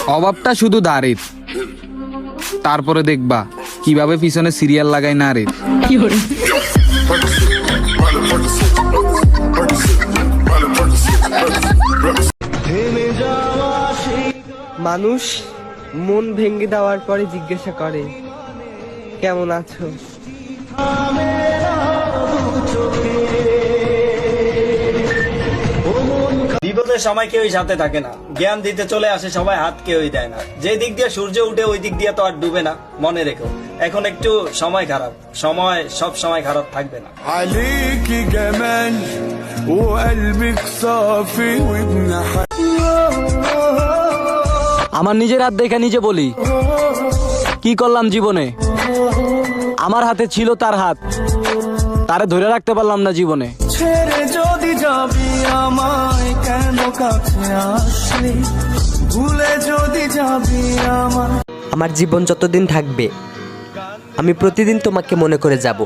অভাবটা শুধু দাঁড়ির, তারপরে দেখবা কিভাবে পিছনে সিরিয়াল লাগাই নারীর। মানুষ মন ভেঙে দেওয়ার পরে জিজ্ঞাসা করে কেমন আছো। বিপদের সময় কেউই সাথে থাকে না, জ্ঞান দিতে চলে আসে সবাই, হাত কেউই দেয় না। যে দিক দিয়ে সূর্য উঠে ওই দিক দিয়ে তো আর ডুবে না, মনে রেখো। এখন একটু সময় খারাপ, সময় সব সময় খারাপ থাকবে না। عليكي جمال وقلبك صافي وابن আমার নিজের হাত দেখে নিজে বলি, কি করলাম জীবনে। আমার হাতে ছিল তার হাত, তারে ধরে রাখতে পারলাম না জীবনে। ছেড়ে যদি যাবি আমায় কেন কাছে আসলি, ভুলে যদি যাবি আমায়। আমার জীবন যতদিন থাকবে আমি প্রতিদিন তোমাকে মনে করে যাব।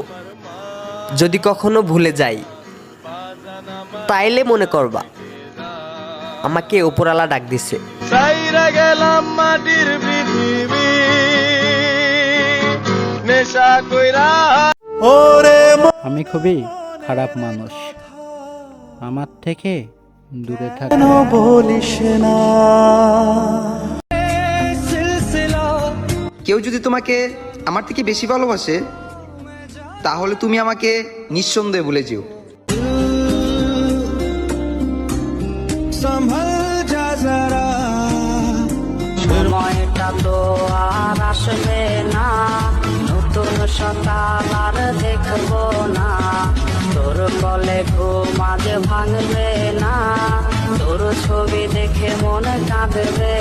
যদি কখনো ভুলে যাই তাইলে মনে করবা আমাকে উপরালা ডাক দিছে। সাইরা গেলাম মাটির পৃথিবী, নেশা কইরা ওরে আমি খুবই খারাপ মানুষ, আমার থেকে দূরে থাক। বলিস না। কেউ যদি তোমাকে আমার থেকে বেশি ভালোবাসে তাহলে তুমি আমাকে নিঃসন্দেহে ভুলে যেও। সময়টা তো আর আসবে না, নতুন সকাল আর দেখবো না। তোর কলে ঘুম আজ ভাঙবে না, তোর ছবি দেখে মনে কাঁদবে